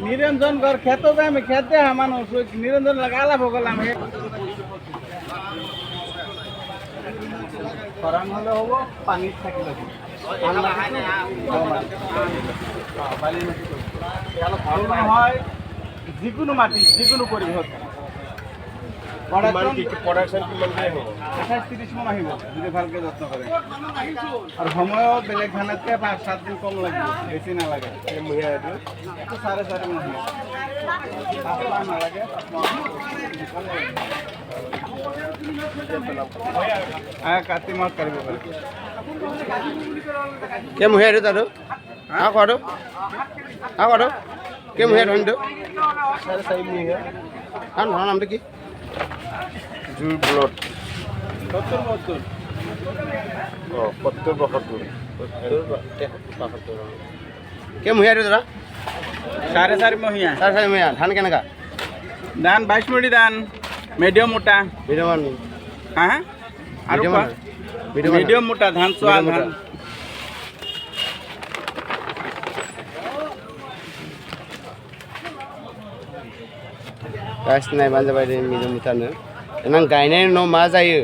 নিরঞ্জন ঘর খেতে যায় আমি খেতে মানুষ নিরঞ্জন লাগালা ভোগলাম খরাং হলে হব পানি থাকিলে হয় যিকোনো মাটি যিকোনো পৰিৱেশত প্ৰডাকশ্যন কিমান হ'ব 28-30 মান আহিব যদি ভালকৈ যত্ন কৰে আৰু সময়ো বেলেগ ধানতকৈ 5-7 দিন কম লাগিব বেছি নালাগে এইটো 4.5 মান আহিব 5 মাহ নালাগে কাতি মাহত কাঢ়িব পাৰি কেমুহিয়া এইটো তাতো কোৱাটো কোৱাটো কেমুহিয়া ধৰণটো 4.5 মহীয়া কাৰণ ধৰণৰ নামটো কি জুই ব্লড 70-72 কেমুহিয়া এইটো দাদা 4.5 মহীয়া 4.5 মহীয়া ধান কেনেকা ধান 22 মুঠি ধান মিডিয়াম মোটা বিধমান হা আৰু মিডিয়াম মোটা ধান চোৱা ধান गाइस नायबानो जाबाय दे मिजोमुथानो देनां गायनायनि उनाव मा जायो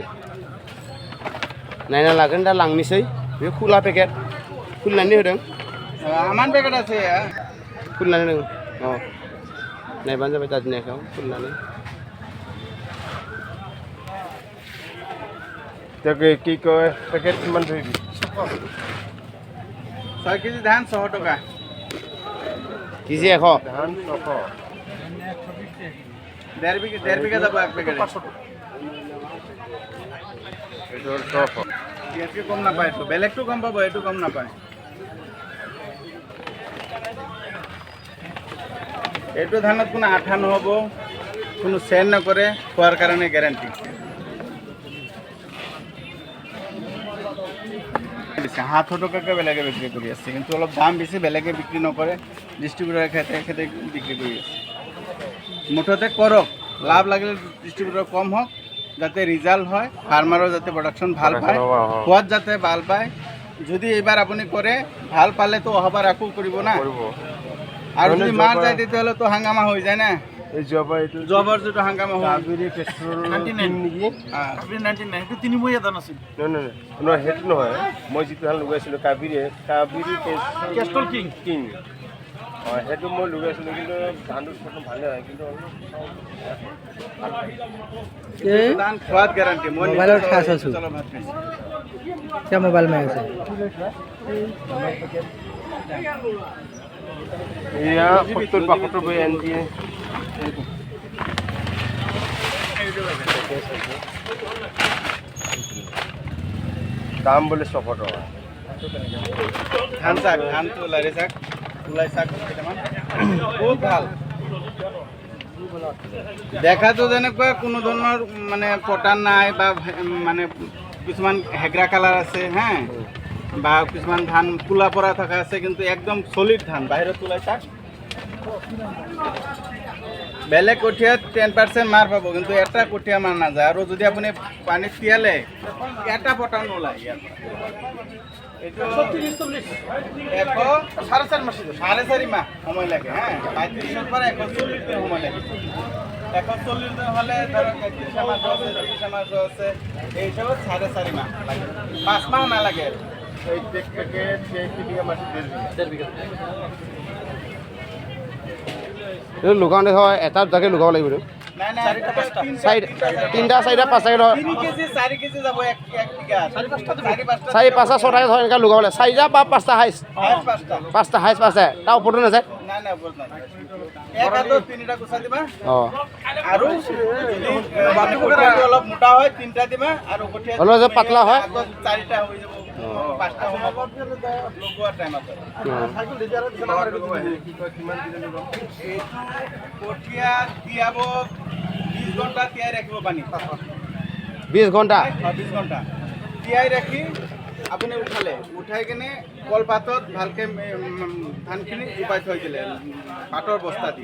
नायना लागोन दा लांनोसै बे खुला पेकेट खुलिनानै होदों आमान पेकेट আছে खुलिनानै होदों नायबानो जाबाय दादिनायखौ खुलिनानै কি কয় পেকেট কিমান ধৰিবি 6 কেজি ধান 100 টকা কেজি 100 ধান 600 1.5 বিঘা যাব এক পেকেট এইটো 600 ইয়াতকে কম নাপায় এইটো বেলেগটো কম পাব এইটো কম নাপায় এইটো ধানত কোনো আঠা নহ'ব কোনো চেন নকৰে খোৱাৰ কাৰণে গ্যাৰান্টি 700 টাকাকে বেলেগে বিক্ৰী কৰি আছে কিন্তু অলপ দাম বেছি বেলেগে বিক্ৰী নকৰে ডিষ্ট্ৰিবিউটৰে খেতে বিক্ৰী কৰি আছে মুঠতে কৰক লাভ লাগিলে ডিষ্ট্ৰিবিউটৰ কম হওক যাতে ৰিজাল্ট হয় ফাৰ্মাৰৰ যাতে প্ৰডাকশ্যন ভাল পায় সোৱাদ যাতে ভাল পায় যদি এইবাৰ আপুনি কৰে ভাল পালেতো অহাবাৰ আকৌ কৰিব না আৰু যদি মাৰ যায় তেতিয়াহ'লেতো হাংগামা হৈ যায় না এই জবৰ যিটো হাংগামা হয় কাবেৰী পেট্ৰল নেকি 99 সেইটো 3 মহীয়া ধান আছিল নহয় সেইটো নহয় মই যিটো ধান লগাইছিলোঁ কাবেৰী কেষ্টল কিং সেইটো মই লগাইছিলোঁ কিন্তু ধানটো ভালে হয় কিন্তু ধান সোৱাদ গ্যাৰান্টি মই মোবাইলত খাই আছোঁ क्या मोबाइल में আছে এয়া 70-72 বৈ এনটি দাম বোলে 100 টকা ধানটো লাৰি শাক ওলাই শাক কেইটামান বহুত ভাল দেখাতো যেনেকুৱা কোনো ধৰণৰ মানে পটান নাই বা মানে কিছুমান হেগৰা কালাৰ আছে হা বা কিছুমান ধান কোলা পৰা থকা আছে কিন্তু একদম সলিড ধান বাহিৰত ওলাই শাক বেলেগ কঠীয়াত 10% মাৰ পাব কিন্তু এটা কঠীয়া মাৰ নাযায় আৰু যদি আপুনি পানীত তিয়ালে এটা পটান নোলায় ইয়াৰ এইটো 4.5 মাহ সময় লাগে হ্যাঁ 35 পৰা 140 দিন সময় লাগে 140 দিন হ'লে ধৰক 31 মাহ আছে 30 মাহ আছে এই হিচাপত 4.5 মাহ লাগে 5 মাহ নালাগে এই পেকেট 1 বিঘা মাটি 1.5 বিঘা এইটো লুকাওঁতে হয় এটা দুটাকে লুকাব লাগিব এইটো নাই নাই 3টা 4টা 5টাকে ধৰ 3 কেজি 4 কেজি যাব 1 বিঘা 4-5টা 6টাকে ধৰ এনেকৈ লুকাব লাগে 4টা বা 5টা হাইছ 5টা হাইছ 5টা তাৰ ওপৰতো নাযায় নাই নাই ওপৰত নাই এক আৰু 3টা গুছা দিবা আৰু যদি কঠীয়াটো অলপ মোটা হয় 3টা দিবা আৰু কঠীয়া অলপ যে পাতলা হয় 4টা হৈ যাব 5টা হ'ব লগোৱা টাইমত কঠীয়া তিয়াব 20 ঘণ্টা তিয়াই ৰাখিব পানী 20 ঘণ্টা 20 ঘণ্টা তিয়াই ৰাখি আপুনি উঠাই কিনে কলপাতত ভালকৈ ধানখিনি জোপাই থৈ দিলে পাতৰ বস্তা দি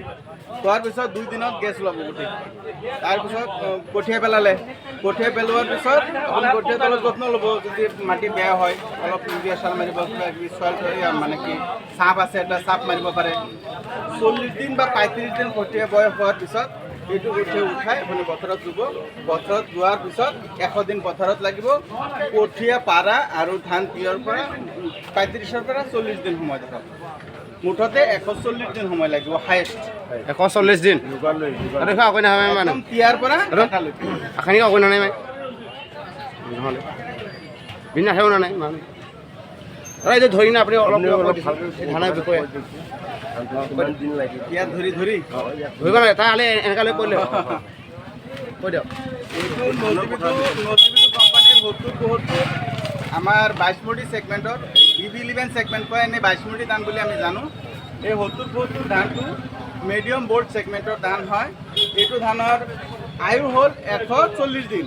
থোৱাৰ পিছত 2 দিনত গেছ ওলাব গোটেই তাৰপিছত কঠীয়া পেলালে কঠীয়া পেলোৱাৰ পিছত আপুনি কঠীয়া তলত যত্ন ল'ব যদি মাটি বেয়া হয় অলপ ইউৰিয়া সাৰ মাৰিব কিবা কিবি চইল মানে কি চাপ আছে এটা চাপ মাৰিব পাৰে 40 দিন বা 35 দিন কঠীয়া বয়স হোৱাৰ পিছত এইটো কঠীয়া উঠাই আপুনি পথাৰত ৰুব পথাৰত যোৱাৰ পিছত 100 দিন পথাৰত লাগিব কঠীয়া পাৰা আৰু ধান তিয়ৰ পৰা 35ৰ পৰা 40 দিন সময় দেখাব মুঠতে 140 দিন সময় লাগিব হাইয়েষ্ট 140 দিন আৰু খা কই না মানে একদম তিয়াৰ পৰা কাটালৈকে আখানি কই না নাই মানে নহলে বিনা হেও না নাই মানে আৰু এই ধৰি না আপুনি অলপ ধানৰ বিষয়ে কিমান দিন লাগিব ইয়াত ধৰি ধৰিব লাগে তাহলে এনেকালৈ কৰিলে কৈ দিয়ক এইটো নজিবিটো কোম্পানীৰ 70 আমাৰ 22 মুঠি ছেগমেণ্টৰ BB11 ছেগমেণ্ট কয় এনে 22 মুঠি ধান বুলি আমি জানো এই 70 ধানটো মিডিয়াম বোৰ্ড ছেগমেণ্টৰ ধান হয় এইটো ধানৰ আয়ু হ'ল 140 দিন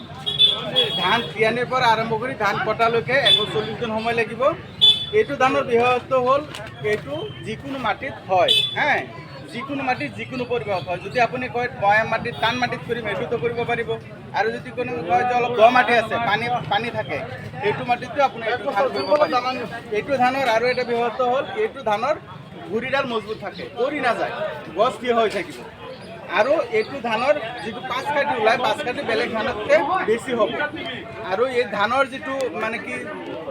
ধান তিয়ানিৰ পৰা আৰম্ভ কৰি ধান কটালৈকে 140 দিন সময় লাগিব এইটো ধানৰ বিশেষত্ব হ'ল এইটো যিকোনো মাটিত হয় হা যিকোনো মাটিত যিকোনো পৰিৱেশ হয় যদি আপুনি কয় ময়া মাটিত টান মাটিত কৰিম এইটোতো কৰিব পাৰিব আৰু যদি কোনো কয় যে অলপ দ মাটি আছে পানী থাকে এইটো মাটিতো আপুনি এইটো ধান কৰিব পাৰিব এইটো ধানৰ আৰু এটা বিশেষত্ব হ'ল এইটো ধানৰ গুৰিডাল মজবুত থাকে পৰি নাযায় গছ থিয় হৈ থাকিব আৰু এইটো ধানৰ যিটো পাঁচ কাটি ওলায় পাঁচ কাটি বেলেগ ধানতকৈ বেছি হ'ব আৰু এই ধানৰ যিটো মানে কি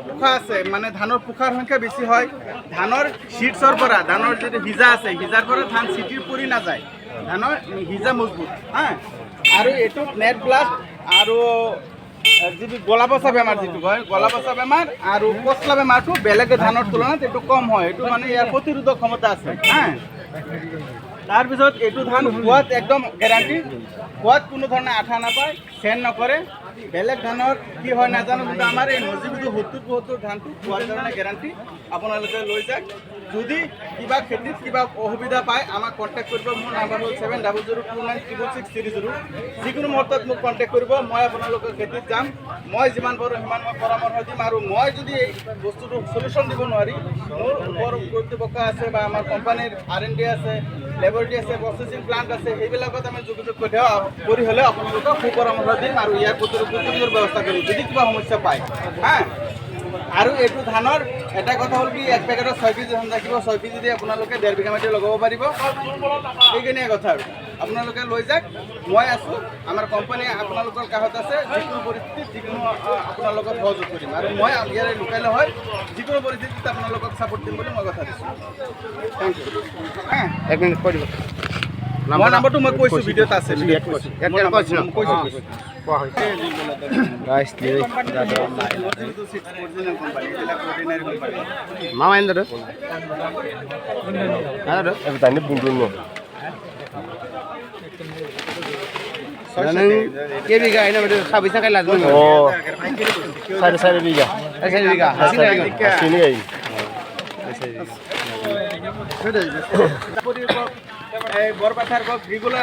পোখা আছে মানে ধানৰ পোখাৰ সংখ্যা বেছি হয় ধানৰ চিটছৰ পৰা ধানৰ যিটো ভিজা আছে ভিজাৰ পৰা ধান চিটিৰ পৰি নাযায় ধানৰ ভিজা মজবুত হা আৰু এইটো নেট ব্লাষ্ট আৰু যিটো গলা পচা বেমাৰ যিটো কয় গলা পচা বেমাৰ আৰু পচলা বেমাৰটো বেলেগ ধানৰ তুলনাত এইটো কম হয় এইটো মানে ইয়াৰ প্ৰতিৰোধক ক্ষমতা আছে হা তাৰপিছত এইটো ধান খোৱাত একদম গেৰাণ্টি খোৱাত কোনো ধৰণে আঠা নাপায় চেন নকৰে বেলেগ ধানৰ কি হয় নাজানো কিন্তু আমাৰ এই নজিবিটো 70 ধানটো খোৱাৰ কাৰণে গেৰাণ্টি আপোনালোকে লৈ যাওক যদি কিবা খেতিত কিবা অসুবিধা পায় আমাক কণ্টেক্ট কৰিব মোৰ নাম্বাৰ হ'ল 7002966630 যিকোনো মুহূৰ্তত মোক কণ্টেক্ট কৰিব মই আপোনালোকৰ খেতিত যাম মই যিমান পাৰোঁ সিমান মই পৰামৰ্শ দিম আৰু মই যদি এই বস্তুটো সলিউশ্যন দিব নোৱাৰি মোৰ ওপৰ কৰ্তৃপক্ষ আছে বা আমাৰ কোম্পানীৰ R&D আছে লেবৰেটৰী আছে প্ৰচেছিং প্লাণ্ট আছে সেইবিলাকত আমি যোগাযোগ কৰি হ'লে আপোনালোকক সুপৰামৰ্শ দিম আৰু ইয়াৰ প্ৰতিৰোধৰ ব্যৱস্থা কৰিম যদি কিবা সমস্যা পায় হা আৰু এইটো ধানৰ এটা কথা হ'ল কি এক পেকেটত 6 কেজি ধান থাকিব 6 কেজি দি আপোনালোকে 1.5 বিঘা মাটি লগাব পাৰিব এইখিনিয়ে কথা আৰু আপোনালোকে লৈ যাওক মই আছোঁ আমাৰ কোম্পানীয়ে আপোনালোকৰ কাষত আছে যিকোনো পৰিস্থিতিত যিকোনো আপোনালোকক সহযোগ কৰিম আৰু মই ইয়াৰে লোকেলে হয় যিকোনো পৰিস্থিতিত আপোনালোকক ছাপোৰ্ট দিম বুলি মই কথা দিছোঁ থেংক ইউ এক মিনিট কৈ দিব মোৰ নাম্বাৰটো মই কৈছোঁ ভিডিঅ'ত আছে কৈছোঁ কোৱা হৈছে গাইছ দেই মামা এন্দৰ আদৰ এইটো টাইনে বুন্দুন ন কে বিঘা এনে মানে খাবিছা খাই লাজ ও 4.5 বিঘা 4 বিঘা চিনি গাই বৰপথাৰ ৰেগুলাৰ